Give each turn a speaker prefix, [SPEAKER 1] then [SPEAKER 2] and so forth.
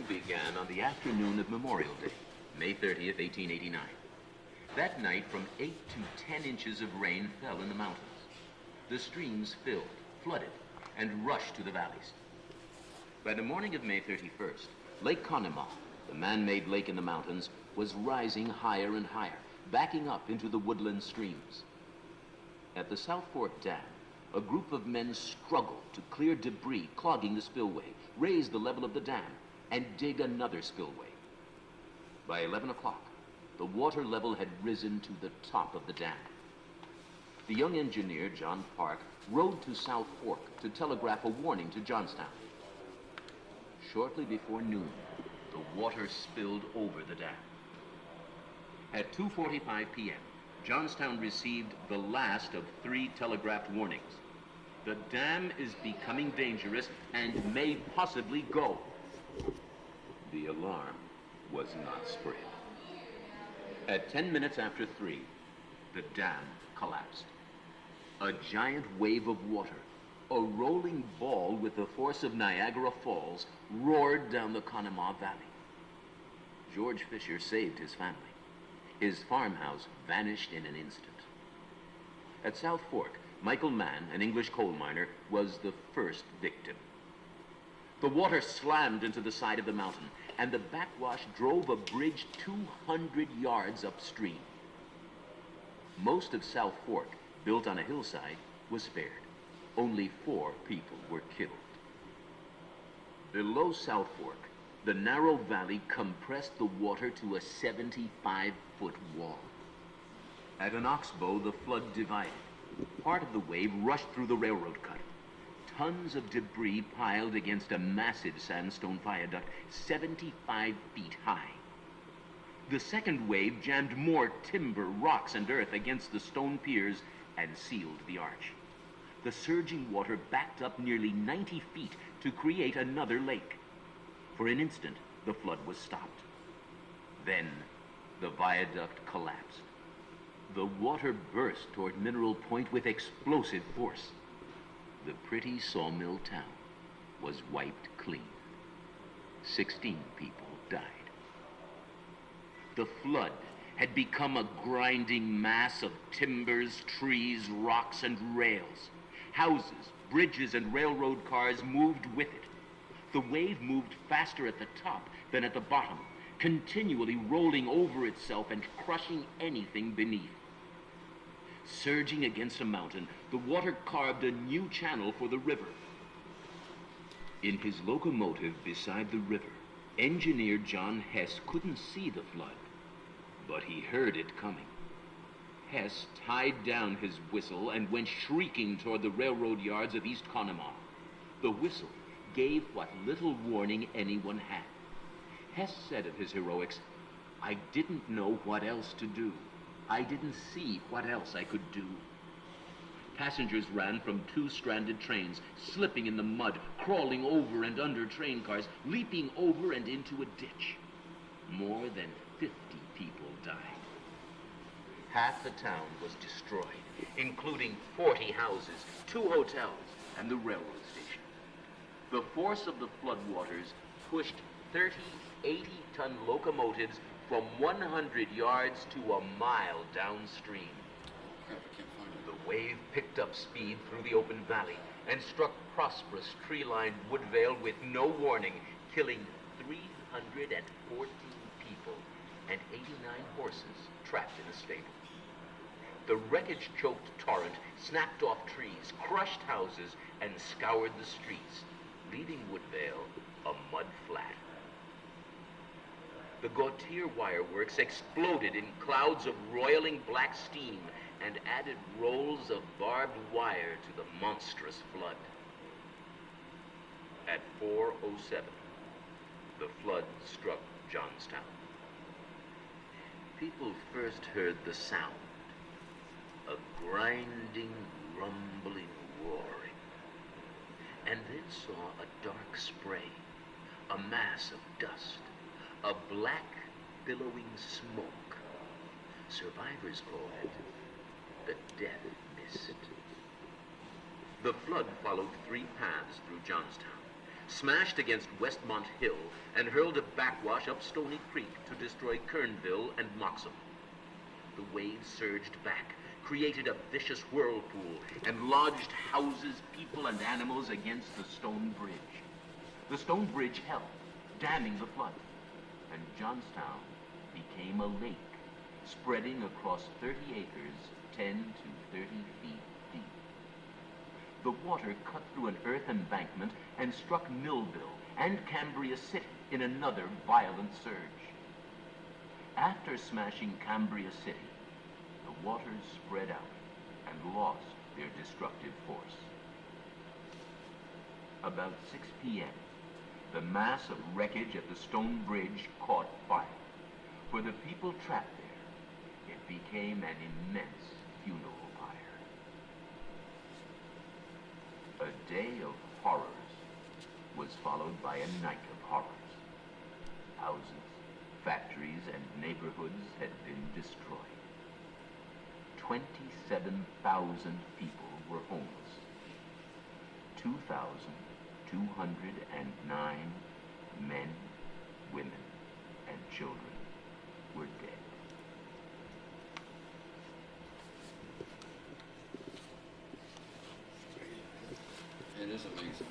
[SPEAKER 1] began on the afternoon of Memorial Day, May 30th, 1889. That night, from 8 to 10 inches of rain fell in the mountains. The streams filled, flooded, and rushed to the valleys. By the morning of May 31st, Lake Conemaugh, the man-made lake in the mountains, was rising higher and higher, backing up into the woodland streams. At the South Fork Dam, a group of men struggled to clear debris clogging the spillway, raise the level of the dam, and dig another spillway. By 11 o'clock, the water level had risen to the top of the dam. The young engineer, John Park, rode to South Fork to telegraph a warning to Johnstown. Shortly before noon, the water spilled over the dam. At 2:45 p.m., Johnstown received the last of 3 telegraphed warnings. The dam is becoming dangerous and may possibly go. The alarm was not spread. At 10 minutes after 3, the dam collapsed. A giant wave of water, a rolling ball with the force of Niagara Falls, roared down the Conemaugh Valley. George Fisher saved his family. His farmhouse vanished in an instant. At South Fork, Michael Mann, an English coal miner, was the first victim. The water slammed into the side of the mountain, and the backwash drove a bridge 200 yards upstream. Most of South Fork, built on a hillside, was spared. Only 4 people were killed. Below South Fork, the narrow valley compressed the water to a 75-foot wall. At an oxbow, the flood divided. Part of the wave rushed through the railroad cut. Tons of debris piled against a massive sandstone viaduct 75 feet high. The second wave jammed more timber, rocks, and earth against the stone piers and sealed the arch. The surging water backed up nearly 90 feet to create another lake. For an instant, the flood was stopped. Then, the viaduct collapsed. The water burst toward Mineral Point with explosive force. The pretty sawmill town was wiped clean. 16 people died. The flood had become a grinding mass of timbers, trees, rocks, and rails. Houses, bridges, and railroad cars moved with it. The wave moved faster at the top than at the bottom, continually rolling over itself and crushing anything beneath. Surging against a mountain, the water carved a new channel for the river. In his locomotive beside the river, engineer John Hess couldn't see the flood, but he heard it coming. Hess tied down his whistle and went shrieking toward the railroad yards of East Conemaugh. The whistle gave what little warning anyone had. Hess said of his heroics, "I didn't know what else to do. I didn't see what else I could do." Passengers ran from 2 stranded trains, slipping in the mud, crawling over and under train cars, leaping over and into a ditch. More than 50 people died. Half the town was destroyed, including 40 houses, 2 hotels, and the railroad station. The force of the floodwaters pushed 30 80-ton locomotives from 100 yards to a mile downstream. The wave picked up speed through the open valley and struck prosperous tree-lined Woodvale with no warning, killing 314 people and 89 horses trapped in a stable. The wreckage-choked torrent snapped off trees, crushed houses, and scoured the streets, leaving Woodvale a mud flat. The Gautier wire works exploded in clouds of roiling black steam and added rolls of barbed wire to the monstrous flood. At 4:07, the flood struck Johnstown. People first heard the sound, a grinding, rumbling roaring, and then saw a dark spray, a mass of dust, a black, billowing smoke. Survivors call it the death mist. The flood followed 3 paths through Johnstown. smashed against Westmont Hill, and hurled a backwash up Stony Creek to destroy Kernville and Moxham. The waves surged back, created a vicious whirlpool, and lodged houses, people, and animals against the stone bridge. The stone bridge held, damming the flood, and Johnstown became a lake, spreading across 30 acres, 10 to 30 feet deep. The water cut through an earth embankment and struck Millville and Cambria City in another violent surge. After smashing Cambria City, the waters spread out and lost their destructive force. About 6 p.m., the mass of wreckage at the stone bridge caught fire. For the people trapped there, it became an immense funeral pyre. A day of horrors was followed by a night of horrors. Houses, factories, and neighborhoods had been destroyed. 27,000 people were homeless. 2,209 men, women, and children were dead.
[SPEAKER 2] It is amazing.